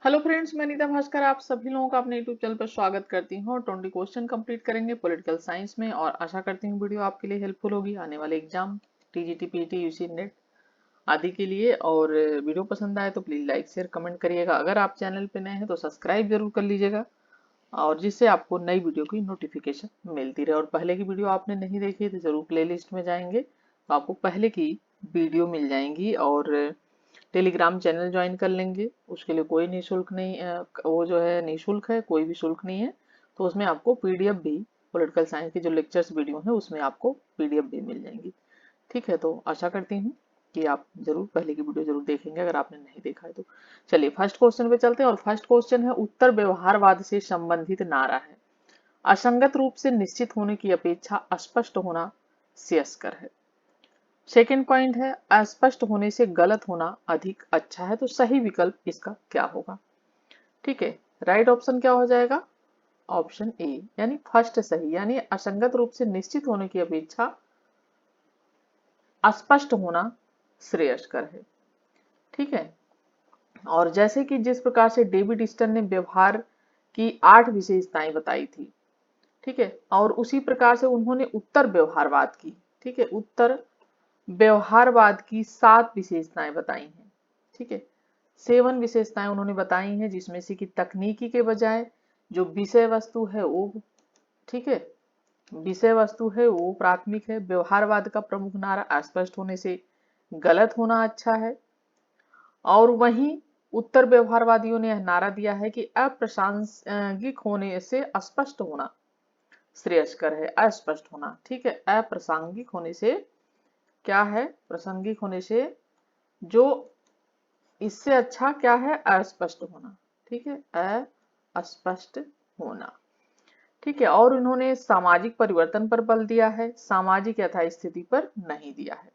Hello friends, मैं नीता भास्कर आप सभी लोगों का अपने यूट्यूब चैनल पर स्वागत करती हूँ। 20 क्वेश्चन कंप्लीट करेंगे पॉलिटिकल साइंस में और आशा करती हूँ वीडियो आपके लिए हेल्पफुल होगी आने वाले exam TGT PT UC net आदि के लिए। और वीडियो पसंद आए तो प्लीज लाइक शेयर कमेंट करिएगा। अगर आप चैनल पे नए हैं तो सब्सक्राइब जरूर कर लीजिएगा और जिससे आपको नई वीडियो की नोटिफिकेशन मिलती रहे। और पहले की वीडियो आपने नहीं देखी तो जरूर प्ले लिस्ट में जाएंगे तो आपको पहले की वीडियो मिल जाएंगी। और टेलीग्राम चैनल ज्वाइन कर लेंगे, उसके लिए कोई निःशुल्क नहीं वो जो है निःशुल्क है, कोई भी शुल्क नहीं है। तो उसमें आपको पीडीएफ भी पॉलिटिकल साइंस की जो लेक्चर्स वीडियो है उसमें आपको पीडीएफ भी मिल जाएंगी। ठीक है, तो आशा करती हूँ कि आप जरूर पहले की वीडियो जरूर देखेंगे अगर आपने नहीं देखा है तो। चलिए फर्स्ट क्वेश्चन पे चलते हैं और फर्स्ट क्वेश्चन है उत्तर व्यवहारवाद से संबंधित नारा है असंगत रूप से निश्चित होने की अपेक्षा स्पष्ट होना श्रेयस्कर है। सेकेंड पॉइंट है अस्पष्ट होने से गलत होना अधिक अच्छा है। तो सही विकल्प इसका क्या होगा? ठीक है, राइट ऑप्शन क्या हो जाएगा? ऑप्शन ए यानी फर्स्ट सही, यानी असंगत रूप से निश्चित होने की अपेक्षा अस्पष्ट होना श्रेयस्कर है। ठीक है, और जैसे कि जिस प्रकार से डेविड ईस्टन ने व्यवहार की 8 विशेषताएं बताई थी, ठीक है, और उसी प्रकार से उन्होंने उत्तर व्यवहारवाद की, ठीक है, उत्तर व्यवहारवाद की 7 विशेषताएं बताई हैं। ठीक है, 7 विशेषताएं उन्होंने बताई हैं जिसमें से कि तकनीकी के बजाय जो विषय वस्तु है वो, ठीक है, विषय वस्तु है वो प्राथमिक है। व्यवहारवाद का प्रमुख नारा अस्पष्ट होने से गलत होना अच्छा है। और वहीं उत्तर व्यवहारवादियों ने यह नारा दिया है कि अप्रासंगिक होने से स्पष्ट होना श्रेयस्कर है। अस्पष्ट होना, ठीक है, अप्रासंगिक होने से क्या है? प्रासंगिक होने से जो इससे अच्छा क्या है? अस्पष्ट होना। ठीक है, अस्पष्ट होना। ठीक है, और उन्होंने सामाजिक परिवर्तन पर बल दिया है, सामाजिक यथास्थिति पर नहीं दिया है।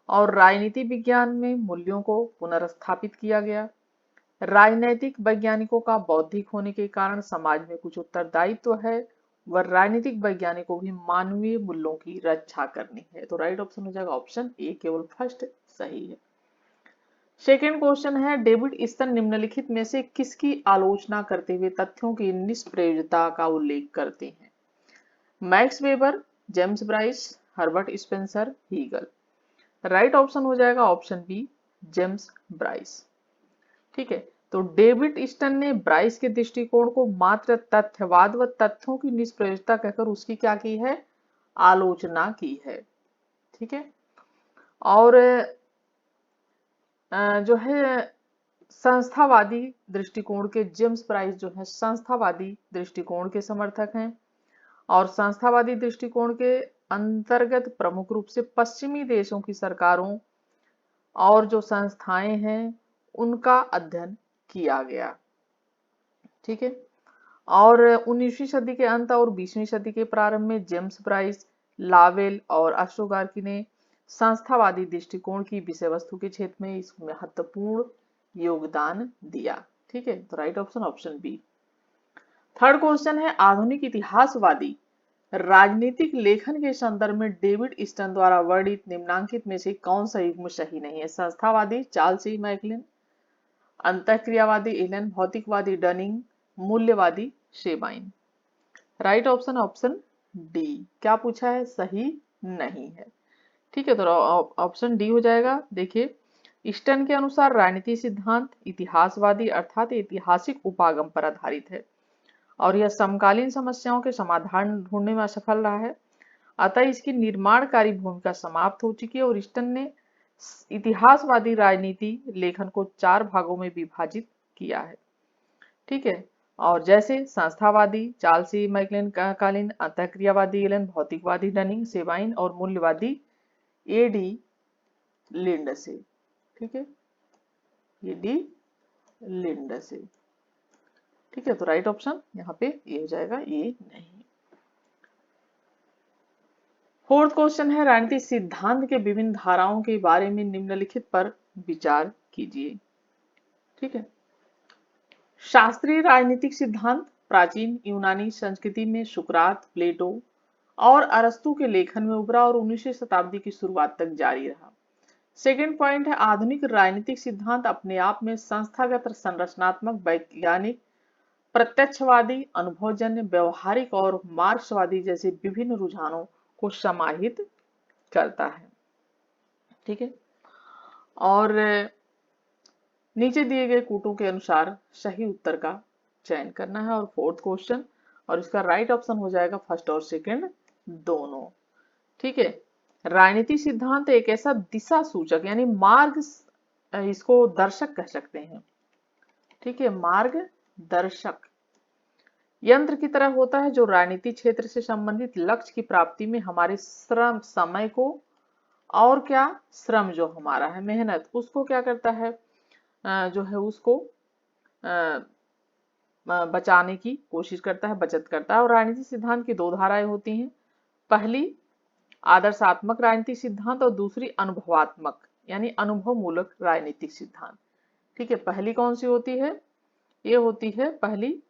और राजनीति विज्ञान में मूल्यों को पुनर्स्थापित किया गया। राजनैतिक वैज्ञानिकों का बौद्धिक होने के कारण समाज में कुछ उत्तरदायित्व है व राजनीतिक वैज्ञानिकों को भी मानवीय मूल्यों की रक्षा करनी है। तो राइट ऑप्शन हो जाएगा ऑप्शन ए, केवल फर्स्ट सही है। सेकेंड क्वेश्चन है डेविड ईस्टन निम्नलिखित में से किसकी आलोचना करते हुए तथ्यों की निष्प्रयोजता का उल्लेख करते हैं? Max Weber, James Bryce, Herbert Spencer, Hegel. Right option हो जाएगा ऑप्शन बी, जेम्स ब्राइस। ठीक है, तो डेविड ईस्टन ने ब्राइस के दृष्टिकोण को मात्र तथ्यवाद व तथ्यों की निष्प्रयोजता कहकर उसकी क्या की है? आलोचना की है। ठीक है, और जो है संस्थावादी दृष्टिकोण के जेम्स ब्राइस जो है संस्थावादी दृष्टिकोण के समर्थक हैं। और संस्थावादी दृष्टिकोण के अंतर्गत प्रमुख रूप से पश्चिमी देशों की सरकारों और जो संस्थाएं हैं उनका अध्ययन किया गया। ठीक है, और 19वीं सदी के अंत और 20वीं सदी के प्रारंभ में जेम्स ब्राइस, लावेल और अश्वगार्की ने संस्थावादी दृष्टिकोण की विषय वस्तु के क्षेत्र में इस महत्वपूर्ण योगदान दिया। ठीक है, तो right option option B. Third question है आधुनिक इतिहासवादी राजनीतिक लेखन के संदर्भ में डेविड ईस्टन द्वारा वर्णित निम्नांकित में से कौन सा युग्म सही नहीं है? संस्थावादी चार्ल्स ई मैकलिन, अंतःक्रियावादी एलन, भौतिकवादी डनिंग, मूल्यवादी Sabine. Right option option D. क्या पूछा है? सही नहीं है। ठीक है, तो ऑप्शन डी हो जाएगा। देखिए, ईस्टन के अनुसार राजनीति सिद्धांत इतिहासवादी अर्थात ऐतिहासिक उपागम पर आधारित है और यह समकालीन समस्याओं के समाधान ढूंढने में असफल रहा है। अतः इसकी निर्माणकारी भूमिका समाप्त हो चुकी है और ईस्टन ने इतिहासवादी राजनीति लेखन को 4 भागों में विभाजित किया है। ठीक है, और जैसे संस्थावादी चार्ल्स ई मैकलिन कालीन, अंतःक्रियावादी एलन, भौतिकवादी डनिंग सेबाइन और मूल्यवादी ए डी लिंडसे। ठीक है, ये डी लिंडसे। ठीक है, तो राइट ऑप्शन यहाँ पे ये हो जाएगा, ये नहीं। फोर्थ क्वेश्चन है राजनीति सिद्धांत के विभिन्न धाराओं के बारे में निम्नलिखित पर विचार कीजिए। ठीक है, शास्त्रीय राजनीतिक सिद्धांत प्राचीन यूनानी संस्कृति में सुकरात, प्लेटो और अरस्तु के लेखन में उभरा और 19वीं शताब्दी की शुरुआत तक जारी रहा। सेकंड पॉइंट है आधुनिक राजनीतिक सिद्धांत अपने आप में संस्थागत, संरचनात्मक, वैज्ञानिक, प्रत्यक्षवादी, अनुभवजन्य, व्यवहारिक और मार्क्सवादी जैसे विभिन्न रुझानों को समाहित करता है। ठीक है, और नीचे दिए गए कूटों के अनुसार सही उत्तर का चयन करना है। और फोर्थ क्वेश्चन, और इसका राइट ऑप्शन हो जाएगा फर्स्ट और सेकंड दोनों। ठीक है, राजनीति सिद्धांत एक ऐसा दिशा सूचक यानी मार्ग, इसको दर्शक कह सकते हैं। ठीक है, मार्गदर्शक यंत्र की तरह होता है जो राजनीति क्षेत्र से संबंधित लक्ष्य की प्राप्ति में हमारे श्रम, समय को, और क्या, श्रम जो हमारा है, मेहनत, उसको क्या करता है, जो है उसको बचाने की कोशिश करता है, बचत करता है। और राजनीतिक सिद्धांत की दो धाराएं होती हैं, पहली आदर्शात्मक राजनीतिक सिद्धांत और दूसरी अनुभवात्मक यानी अनुभव मूलक राजनीतिक सिद्धांत। ठीक है, पहली कौन सी होती है, ये होती है पहली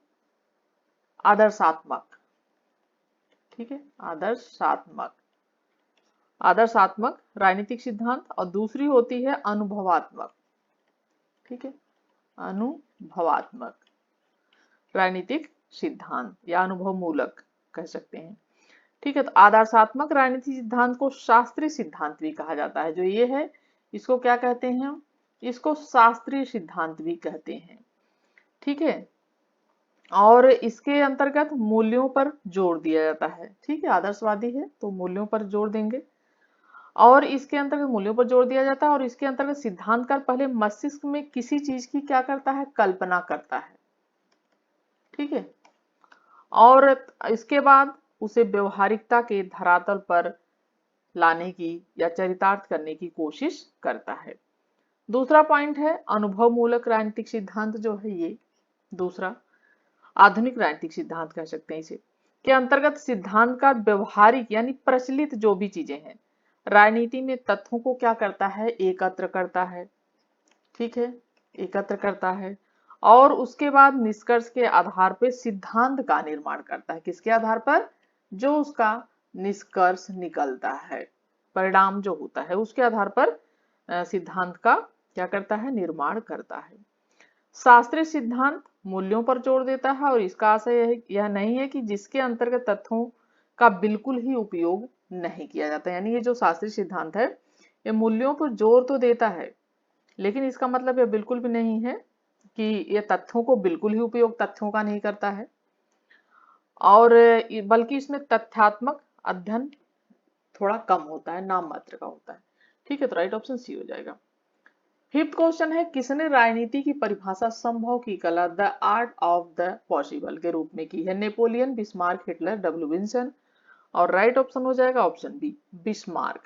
आदर्शात्मक। ठीक है, आदर्शात्मक राजनीतिक सिद्धांत, और दूसरी होती है अनुभवात्मक। ठीक है, अनुभवात्मक राजनीतिक सिद्धांत या अनुभव मूलक कह सकते हैं। ठीक है, तो आदर्शात्मक राजनीतिक सिद्धांत को शास्त्रीय सिद्धांत भी कहा जाता है। जो ये है इसको क्या कहते हैं, इसको शास्त्रीय सिद्धांत भी कहते हैं। ठीक है, और इसके अंतर्गत मूल्यों पर जोर दिया जाता है। ठीक है, आदर्शवादी है तो मूल्यों पर जोर देंगे, और इसके अंतर्गत मूल्यों पर जोर दिया जाता है। और इसके अंतर्गत सिद्धांतकार पहले मस्तिष्क में किसी चीज की क्या करता है, कल्पना करता है। ठीक है, और इसके बाद उसे व्यवहारिकता के धरातल पर लाने की या चरितार्थ करने की कोशिश करता है। दूसरा पॉइंट है अनुभव मूलक राजनीतिक सिद्धांत, जो है ये दूसरा आधुनिक राजनीतिक सिद्धांत कह सकते हैं इसे, के अंतर्गत सिद्धांत का व्यवहारिक यानी प्रचलित जो भी चीजें हैं राजनीति में तथ्यों को क्या करता है, एकत्र करता है। ठीक है, एकत्र करता है, और उसके बाद निष्कर्ष के आधार पर सिद्धांत का निर्माण करता है। किसके आधार पर, जो उसका निष्कर्ष निकलता है, परिणाम जो होता है उसके आधार पर सिद्धांत का क्या करता है, निर्माण करता है। शास्त्रीय सिद्धांत मूल्यों पर जोर देता है, और इसका आशय यह नहीं है कि जिसके अंतर्गत तथ्यों का बिल्कुल ही उपयोग नहीं किया जाता। यानी ये जो शास्त्रीय सिद्धांत है ये मूल्यों पर जोर तो देता है, लेकिन इसका मतलब यह बिल्कुल भी नहीं है कि ये तथ्यों को बिल्कुल ही उपयोग तथ्यों का नहीं करता है, और बल्कि इसमें तथ्यात्मक अध्ययन थोड़ा कम होता है, नाम मात्र का होता है। ठीक है, तो राइट ऑप्शन सी हो जाएगा। फिफ्थ क्वेश्चन है किसने राजनीति की परिभाषा संभव की कला the art of the possible के रूप में की है, Napoleon, Bismarck, Hitler, W Wilson. और राइट ऑप्शन हो जाएगा ऑप्शन बी, बिस्मार्क।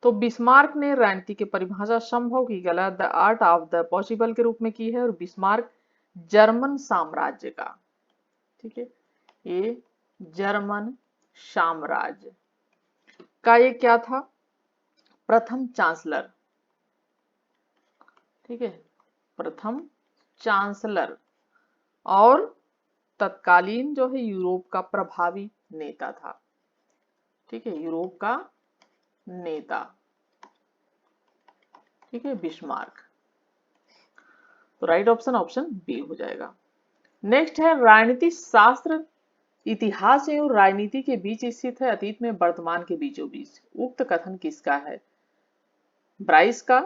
तो बिस्मार्क ने राजनीति की परिभाषा संभव की कला the art of the possible के रूप में की है, और बिस्मार्क जर्मन साम्राज्य का, ठीक है, ये जर्मन साम्राज्य का ये क्या था, प्रथम चांसलर। ठीक है, प्रथम चांसलर, और तत्कालीन जो है यूरोप का प्रभावी नेता था। ठीक है, यूरोप का नेता। ठीक है, बिस्मार्क। तो राइट ऑप्शन ऑप्शन बी हो जाएगा। नेक्स्ट है राजनीति शास्त्र इतिहास एवं राजनीति के बीच स्थित है, अतीत में वर्तमान के बीचों बीच। उक्त कथन किसका है, ब्राइस का,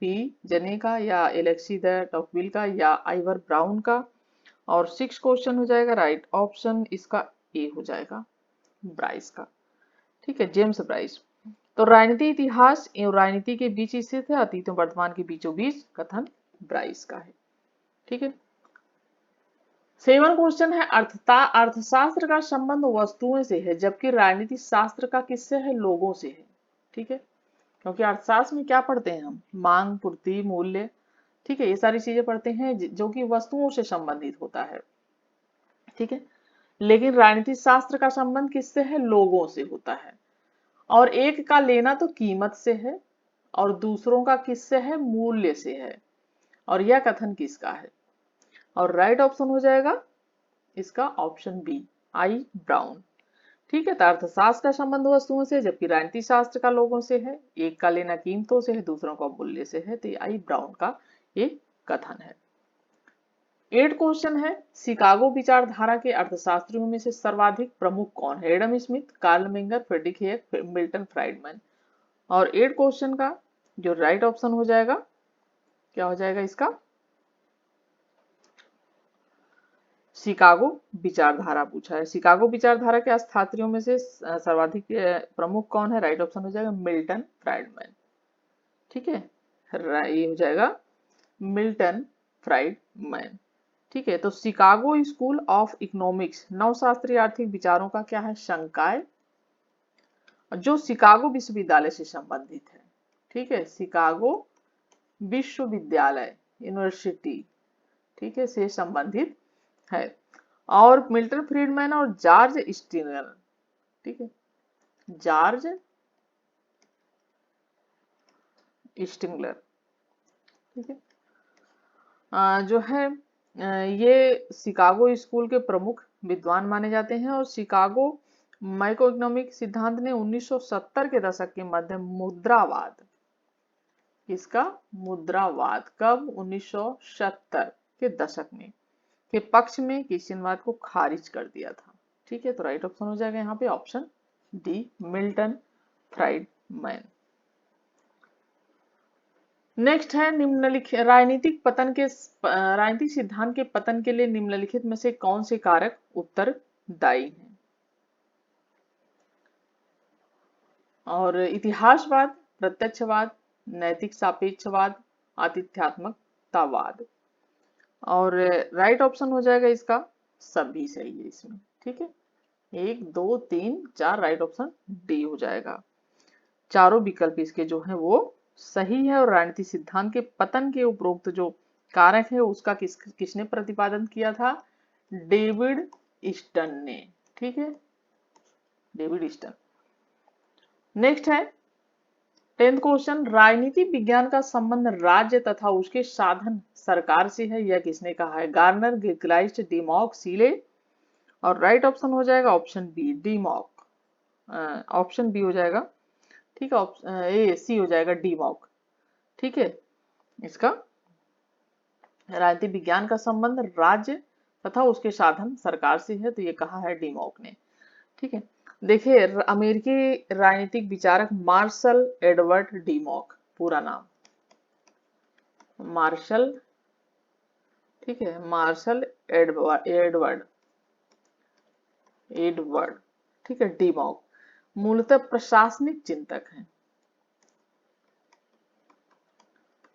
पी जने का, या एलेक्सी द टॉकविल का, या आइवर ब्राउन का। और सिक्स क्वेश्चन हो जाएगा राइट ऑप्शन इसका ए हो जाएगा, ब्राइस का। ठीक है, जेम्स ब्राइस। तो राजनीति इतिहास एवं राजनीति के बीच स्थित है, अतीत एवं वर्तमान के बीचों बीच कथन ब्राइस का है। ठीक है, सेवन क्वेश्चन है अर्थशास्त्र का संबंध वस्तुओं से है, जबकि राजनीति शास्त्र का किससे है, लोगों से है। ठीक है, क्योंकि अर्थशास्त्र में क्या पढ़ते हैं हम, मांग, पूर्ति, मूल्य। ठीक है, ये सारी चीजें पढ़ते हैं जो कि वस्तुओं से संबंधित होता है। ठीक है, लेकिन राजनीति शास्त्र का संबंध किससे है, लोगों से होता है। और एक का लेना तो कीमत से है, और दूसरों का किससे है, मूल्य से है। और यह कथन किसका है, और राइट ऑप्शन हो जाएगा इसका ऑप्शन बी, आई ब्राउन। ठीक है, तो अर्थशास्त्र का संबंध वस्तुओं से, जबकि राजनीति शास्त्र का लोगों से है। एक का लेना कीमतों से है, दूसरों का मूल्य से है। तो ये आई ब्राउन का ये कथन है। 8 क्वेश्चन है, शिकागो विचारधारा के अर्थशास्त्रियों में से सर्वाधिक प्रमुख कौन है? Adam Smith, Carl Menger, Friedrich Hayek, Milton Friedman. और 8 क्वेश्चन का जो राइट ऑप्शन हो जाएगा, क्या हो जाएगा इसका? शिकागो विचारधारा पूछा है। शिकागो विचारधारा के स्थात्रियों में से सर्वाधिक प्रमुख कौन है? राइट ऑप्शन हो जाएगा मिल्टन फ्राइडमैन। ठीक है, ये हो जाएगा मिल्टन फ्राइडमैन। ठीक है, तो शिकागो स्कूल ऑफ इकोनॉमिक्स नवशास्त्रीय आर्थिक विचारों का क्या है? संकाय, जो शिकागो विश्वविद्यालय से संबंधित है। ठीक है, शिकागो विश्वविद्यालय, यूनिवर्सिटी, ठीक है, से संबंधित है। और मिल्टन फ्रीडमैन और जॉर्ज स्टिंगर, ठीक है, जॉर्ज स्टिंगलर, ठीक है, जो है ये शिकागो स्कूल के प्रमुख विद्वान माने जाते हैं। और शिकागो माइक्रो इकोनॉमिक सिद्धांत ने 1970 के दशक के मध्य मुद्रावाद, इसका मुद्रावाद कब? 1970 के दशक में के पक्ष में केशिनवाद को खारिज कर दिया था। ठीक है, तो राइट ऑप्शन हो जाएगा यहाँ पे option D, Milton Friedman. Next है निम्नलिखित राजनीतिक पतन के राजनीतिक सिद्धांत के पतन के लिए निम्नलिखित में से कौन से कारक उत्तरदायी हैं? और इतिहासवाद, प्रत्यक्षवाद, नैतिक सापेक्षवाद, आतिथ्यात्मकतावाद। और राइट ऑप्शन हो जाएगा इसका सभी सही है इसमें। ठीक है, 1 2 3 4 राइट ऑप्शन डी हो जाएगा। चारों विकल्प इसके जो है वो सही है। और राजनीतिक सिद्धांत के पतन के उपरोक्त जो कारक है उसका किसने प्रतिपादन किया था? डेविड ईस्टन ने। ठीक है, डेविड ईस्टन। नेक्स्ट है 10th क्वेश्चन, राजनीति विज्ञान का संबंध राज्य तथा उसके साधन सरकार से है, यह किसने कहा है? Garner, Gilchrist, Dimock, Seeley. और राइट ऑप्शन हो जाएगा option B, Dimock. Option B हो जाएगा। ठीक है, ए सी हो जाएगा, डिमॉक। ठीक है, इसका राजनीति विज्ञान का संबंध राज्य तथा उसके साधन सरकार से है, तो ये कहा है डिमॉक ने। ठीक है, देखिए अमेरिकी राजनीतिक विचारक मार्शल एडवर्ड डिमॉक, पूरा नाम मार्शल, ठीक है, मार्शल एडवर्ड एडवर्ड, ठीक है, डिमॉक मूलतः प्रशासनिक चिंतक हैं।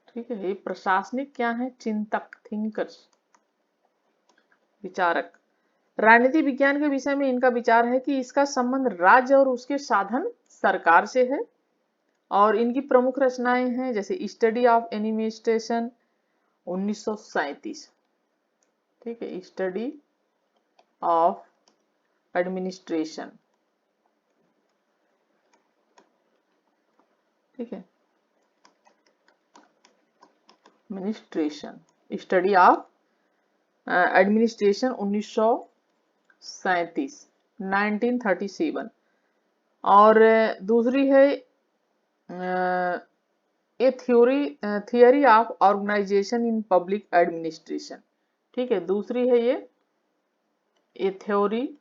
ठीक है, ये प्रशासनिक क्या है? चिंतक, थिंकर्स, विचारक। राजनीति विज्ञान के विषय में इनका विचार है कि इसका संबंध राज्य और उसके साधन सरकार से है। और इनकी प्रमुख रचनाएं हैं जैसे स्टडी ऑफ एडमिनिस्ट्रेशन 1937, ठीक है, स्टडी ऑफ एडमिनिस्ट्रेशन, ठीक है, एडमिनिस्ट्रेशन, स्टडी ऑफ एडमिनिस्ट्रेशन 1937, 1937। और दूसरी है a theory of organisation in public administration. ठीक है, दूसरी है ये ए थ्योरी,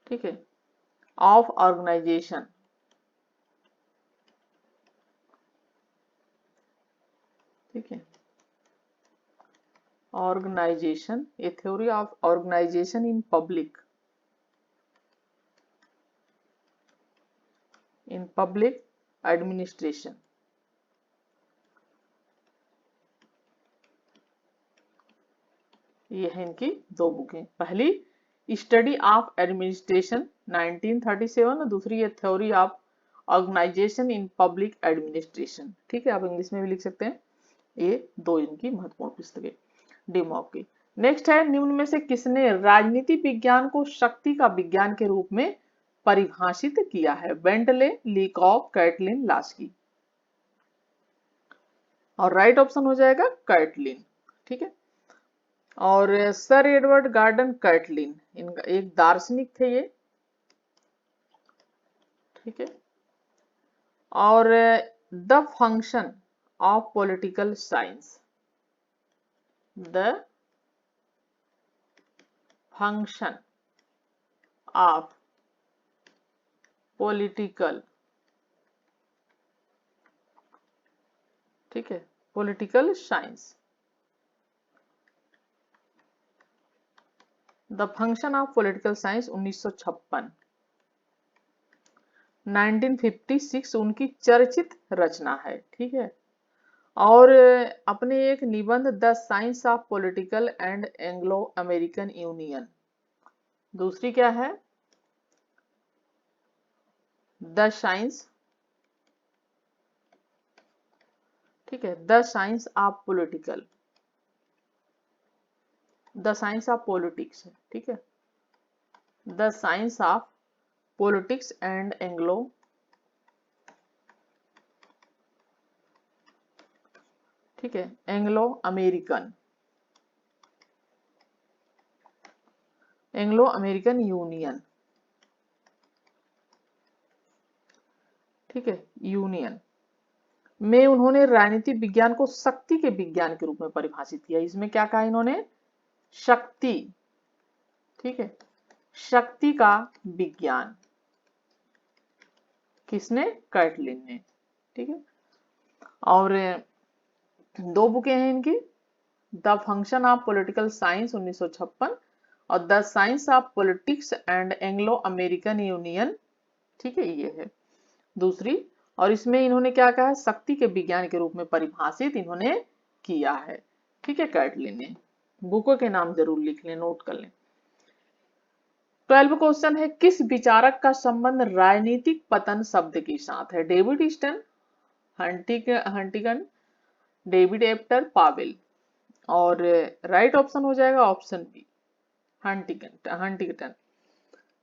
ठीक है, ऑफ ऑर्गेनाइजेशन, ठीक है, organisation, a theory of organisation in public administration. ये है इनकी दो बुकें, पहली स्टडी ऑफ एडमिनिस्ट्रेशन 1937 और दूसरी है theory of organisation in public administration. ठीक है, आप इंग्लिश में भी लिख सकते हैं। ये दो इनकी महत्वपूर्ण पुस्तकें डिमॉक की। नेक्स्ट है निम्न में से किसने राजनीति विज्ञान को शक्ति का विज्ञान के रूप में परिभाषित किया है? Bentley, Leacock, Catlin, Laski. और राइट ऑप्शन हो जाएगा कैटलिन। ठीक है, और सर एडवर्ड गार्डन कर्टलिन, इनका एक दार्शनिक थे ये, ठीक है। और the function of political science, the function of political, ठीक है, political science, the function of political science 1956, 1956 उनकी चर्चित रचना है, ठीक है। और अपने एक निबंध the science of political and Anglo American union, दूसरी क्या है, द साइंस, ठीक है, the science of political, the science of politics, ठीक है, the science of politics and Anglo, ठीक है, Anglo American, Anglo American union, ठीक है, यूनियन में उन्होंने राजनीतिक विज्ञान को शक्ति के विज्ञान के रूप में परिभाषित किया। इसमें क्या कहा इन्होंने, शक्ति, ठीक है, शक्ति का विज्ञान, किसने, कर्टलिन ने, ठीक है। और दो बुकें हैं इनकी, the function of political science 1956 और the science of politics and Anglo American union, ठीक है, ये है दूसरी। और इसमें इन्होंने क्या कहा, शक्ति के विज्ञान के रूप में परिभाषित इन्होंने किया है, ठीक है, कर्टलिन ने। बुकों के नाम जरूर लिख लें, नोट कर लें। 12 क्वेश्चन है, किस विचारक का संबंध राजनीतिक पतन शब्द के साथ है, डेविड ईस्टन, हंटिगन, डेविड एप्टर, पावेल। और राइट ऑप्शन हो जाएगा ऑप्शन बी, हंटिंगटन,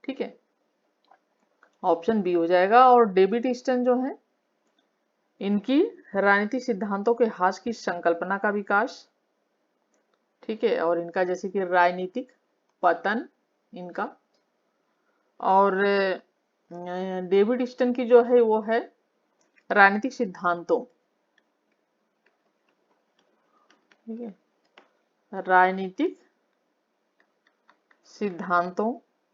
ठीक है, ऑप्शन बी हो जाएगा। और डेविड ईस्टन जो है, इनकी राजनीतिक सिद्धांतों के हास की संकल्पना का विकास, ठीक है, और इनका जैसे कि राजनीतिक पतन इनका। और डेविड ईस्टन की जो है वो है राजनीतिक सिद्धांतों, ठीक है, राजनीतिक सिद्धांतों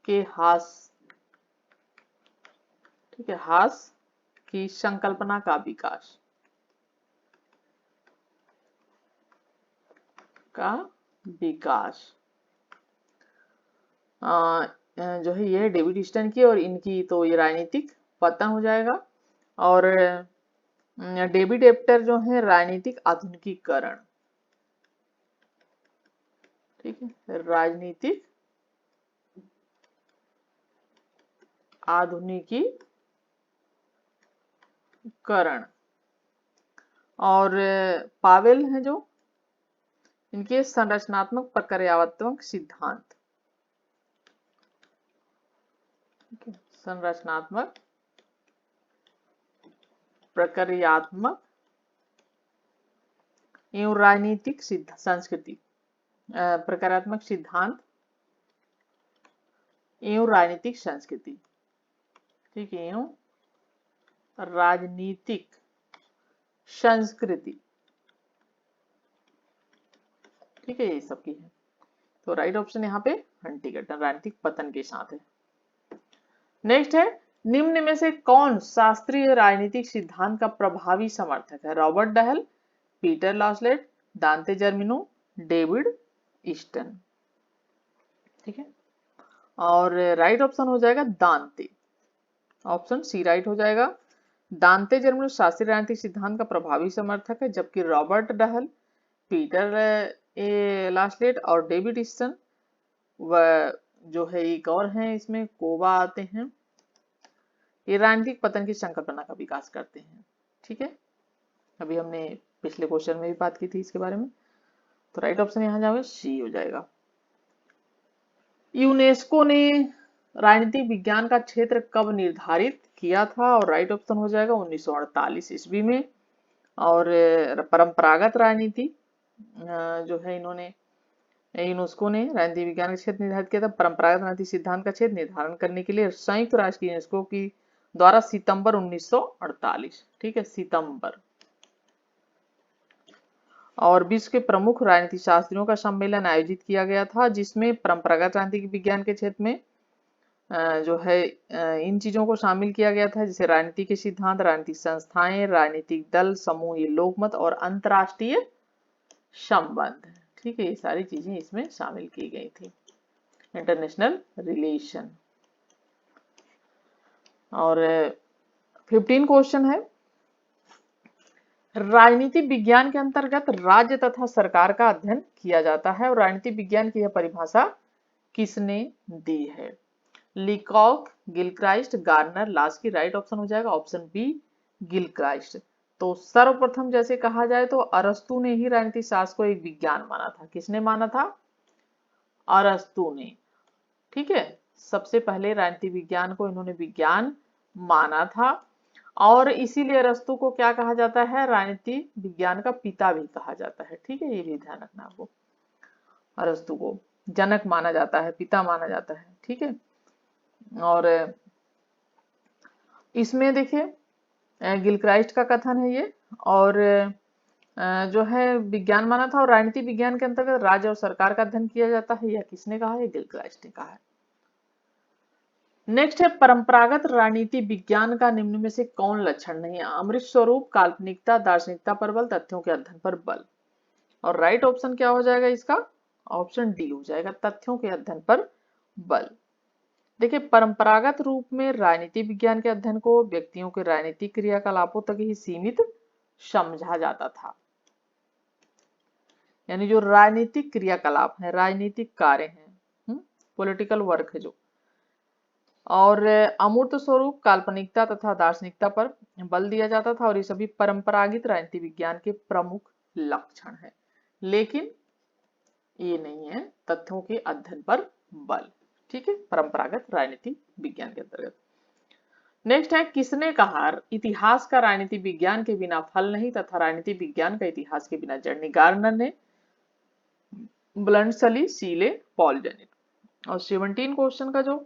के हास, ठीक है, हास की संकल्पना का विकास, का विकास, जो है ये डेविड ईस्टन की, और इनकी तो ये राजनीतिक पतन हो जाएगा। और डेविड एप्टर जो है राजनीतिक आधुनिकीकरण, ठीक है, राजनीतिक आधुनिकीकरण। और पावेल है जो, इनके संरचनात्मक प्रक्रियात्मक सिद्धांत, संरचनात्मक प्रक्रियात्मक एवं राजनीतिक संस्कृति, प्रक्रियात्मक सिद्धांत एवं राजनीतिक संस्कृति, ठीक है, एवं राजनीतिक संस्कृति, ठीक है, ये सब की है। तो राइट ऑप्शन यहाँ पे हंटिंगटन, राजनीतिक पतन के साथ है। नेक्स्ट है, निम्न में से कौन शास्त्रीय राजनीतिक सिद्धांत का प्रभावी समर्थक है, रॉबर्ट डहल, पीटर लासलेट, दांते जर्मिनो, डेविड ईस्टन, ठीक है। और राइट ऑप्शन हो जाएगा दांते, ऑप्शन सी राइट हो जाएगा। दांते जर्मिनो शास्त्रीय राजनीतिक सिद्धांत का प्रभावी समर्थक है, जबकि रॉबर्ट डहल, पीटर लासलेट और डेविड ईस्टन व जो है एक और हैं इसमें कोबा आते हैं, ये राजनीतिक पतन की संकल्पना का विकास करते हैं, ठीक है। अभी हमने पिछले क्वेश्चन में भी बात की थी इसके बारे में। तो राइट ऑप्शन यहाँ जाओगे सी हो जाएगा। यूनेस्को ने राजनीतिक विज्ञान का क्षेत्र कब निर्धारित किया था, और राइट ऑप्शन हो जाएगा 1948 ईस्वी में। और परंपरागत राजनीति जो है इन्होंने यूनेस्को ने राजनीति विज्ञान का क्षेत्र निर्धारित किया था। परंपरागत राजनीति सिद्धांत का क्षेत्र निर्धारण करने के लिए संयुक्त राष्ट्र की यूनेस्को की द्वारा सितंबर 1948, ठीक है, सितंबर। और विश्व के प्रमुख राजनीति शास्त्रियों का सम्मेलन आयोजित किया गया था, जिसमें परंपरागत राजनीति विज्ञान के क्षेत्र में जो है इन चीजों को शामिल किया गया था, जैसे राजनीति के सिद्धांत, राजनीतिक संस्थाएं, राजनीतिक दल, समूह लोकमत और अंतरराष्ट्रीय संबंध, ठीक है, ये सारी चीजें इसमें शामिल की गई थी, इंटरनेशनल रिलेशन। और 15 क्वेश्चन है, राजनीति विज्ञान के अंतर्गत राज्य तथा सरकार का अध्ययन किया जाता है और राजनीति विज्ञान की यह परिभाषा किसने दी है? लीकॉक, Gilchrist, Garner, Laski. Right option हो जाएगा ऑप्शन बी, गिलक्राइस्ट। तो सर्वप्रथम जैसे कहा जाए तो अरस्तु ने ही राजनीति शास्त्र को एक विज्ञान माना था। किसने माना था? अरस्तु ने, ठीक है, सबसे पहले राजनीति विज्ञान को इन्होंने विज्ञान माना था और इसीलिए अरस्तु को क्या कहा जाता है? राजनीति विज्ञान का पिता भी कहा जाता है, ठीक है, ये भी ध्यान रखना आपको। अरस्तु को जनक माना जाता है, पिता माना जाता है, ठीक है। और इसमें देखिए गिलक्राइस्ट का कथन है ये, और जो है विज्ञान माना था और राजनीति विज्ञान के अंतर्गत राज्य और सरकार का अध्ययन किया जाता है, यह किसने कहा है? गिलक्राइस्ट ने कहा है। नेक्स्ट है, परंपरागत राजनीति विज्ञान का निम्न में से कौन लक्षण नहीं है? अमृत स्वरूप, काल्पनिकता, दार्शनिकता पर बल, तथ्यों के अध्ययन पर बल। और राइट ऑप्शन क्या हो जाएगा इसका? ऑप्शन डी हो जाएगा, तथ्यों के अध्ययन पर बल। देखिए, परंपरागत रूप में राजनीति विज्ञान के अध्ययन को व्यक्तियों के राजनीतिक क्रियाकलापों तक ही सीमित समझा जाता था, यानी जो राजनीतिक क्रियाकलाप है, राजनीतिक कार्य हैं, पॉलिटिकल वर्क है जो, और अमूर्त स्वरूप, काल्पनिकता तथा दार्शनिकता पर बल दिया जाता था और ये सभी परंपरागत राजनीति विज्ञान के प्रमुख लक्षण है, लेकिन ये नहीं है तथ्यों के अध्ययन पर बल, ठीक है, परंपरागत राजनीति विज्ञान के अंतर्गत। नेक्स्ट है, किसने कहा इतिहास का राजनीति विज्ञान के बिना फल नहीं तथा राजनीति विज्ञान का इतिहास के बिना जड़ नहीं? गार्नर ने, ब्लंडसली, सीले, पॉल जेनेट। और 17 क्वेश्चन का जो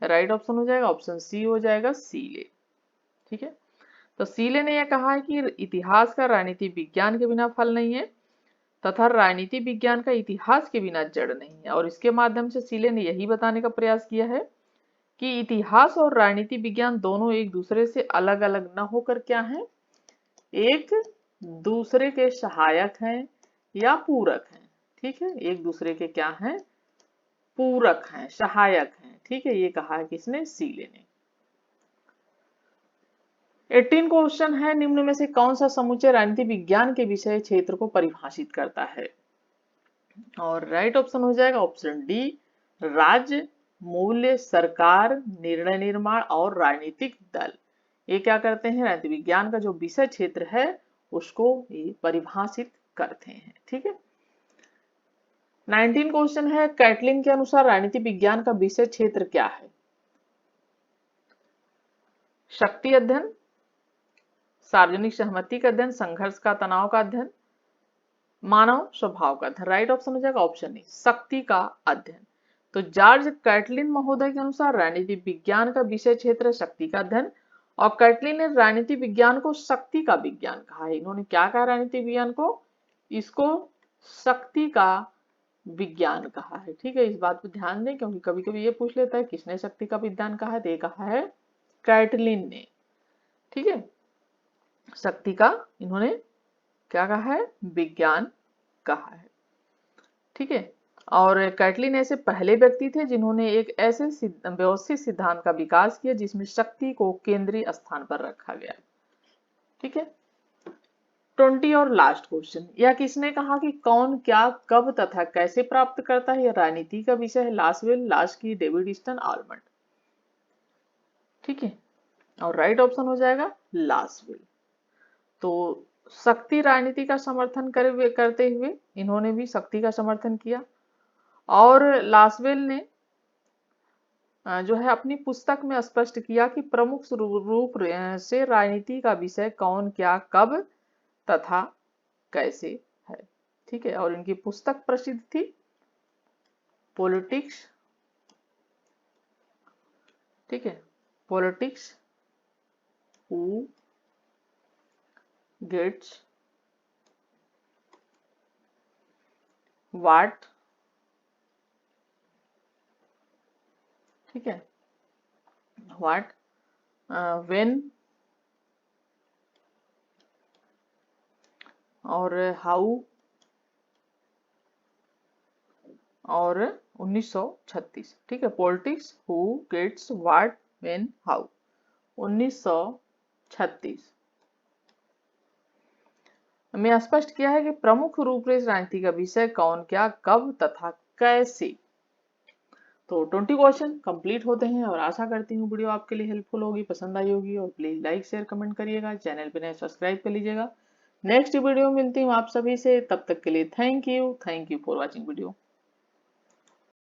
राइट ऑप्शन हो जाएगा ऑप्शन सी हो जाएगा, सीले, ठीक है। तो सीले ने यह कहा है कि इतिहास का राजनीति विज्ञान के बिना फल नहीं है तथा राजनीति विज्ञान का इतिहास के बिना जड़ नहीं है, और इसके माध्यम से सीले ने यही बताने का प्रयास किया है कि इतिहास और राजनीति विज्ञान दोनों एक दूसरे से अलग अलग न होकर क्या है? एक दूसरे के सहायक हैं या पूरक हैं, ठीक है, एक दूसरे के क्या हैं? पूरक हैं, सहायक हैं, ठीक है, ये कहा है किसने? सीले ने। 18 क्वेश्चन है, निम्न में से कौन सा समुच्चय राजनीति विज्ञान के विषय क्षेत्र को परिभाषित करता है? और राइट ऑप्शन हो जाएगा ऑप्शन डी, राज्य, मूल्य, सरकार, निर्णय निर्माण और राजनीतिक दल। ये क्या करते हैं? राजनीति विज्ञान का जो विषय क्षेत्र है उसको ये परिभाषित करते हैं, ठीक है। 19 क्वेश्चन है, कैटलिन के अनुसार राजनीति विज्ञान का विषय क्षेत्र क्या है? शक्ति अध्ययन, सार्वजनिक सहमति का अध्ययन, संघर्ष का, तनाव का अध्ययन, मानव स्वभाव का अध्ययन। राइट ऑप्शन हो जाएगा ऑप्शन ए, शक्ति का अध्ययन। तो जॉर्ज कैटलिन महोदय के अनुसार राजनीति विज्ञान का विषय क्षेत्र शक्ति का अध्ययन, और कैटलिन ने राजनीति विज्ञान को शक्ति का विज्ञान कहा है। इन्होंने क्या कहा राजनीति विज्ञान को? इसको शक्ति का विज्ञान कहा है, ठीक है, इस बात पर ध्यान दें क्योंकि कभी कभी ये पूछ लेता है किसने शक्ति का विज्ञान कहा है, तो ये कहा है कैटलिन ने, ठीक है, शक्ति का इन्होंने क्या कहा है? विज्ञान कहा है, ठीक है। और कैटलिन ऐसे पहले व्यक्ति थे जिन्होंने एक ऐसे व्यवस्थित सिद्धांत का विकास किया जिसमें शक्ति को केंद्रीय स्थान पर रखा गया, ठीक है। 20 और लास्ट क्वेश्चन, यह किसने कहा कि कौन क्या कब तथा कैसे प्राप्त करता है? यह राजनीति का विषय है, Lasswell, Laski, David Easton, Almond, ठीक है। और राइट ऑप्शन हो जाएगा लासवेल। तो शक्ति राजनीति का समर्थन करते हुए इन्होंने भी शक्ति का समर्थन किया, और लासवेल ने जो है अपनी पुस्तक में स्पष्ट किया कि प्रमुख रूप से राजनीति का विषय कौन क्या कब तथा कैसे है, ठीक है। और इनकी पुस्तक प्रसिद्ध थी पॉलिटिक्स, ठीक है, पॉलिटिक्स हु गेट्स व्हाट, ठीक है, व्हाट, व्हेन और हाउ और 1936, ठीक है, politics who gets what when how 1936 में स्पष्ट किया है कि प्रमुख रूपरेखा राजनीति का विषय कौन, क्या, कब तथा कैसे। तो 20 क्वेश्चन कंप्लीट होते हैं और आशा करती हूँ वीडियो आपके लिए हेल्पफुल होगी, पसंद आई होगी, और प्लीज लाइक शेयर कमेंट करिएगा, चैनल पे नए सब्सक्राइब कर लीजिएगा। नेक्स्ट वीडियो मिलती हूँ आप सभी से, तब तक के लिए thank you for watching video.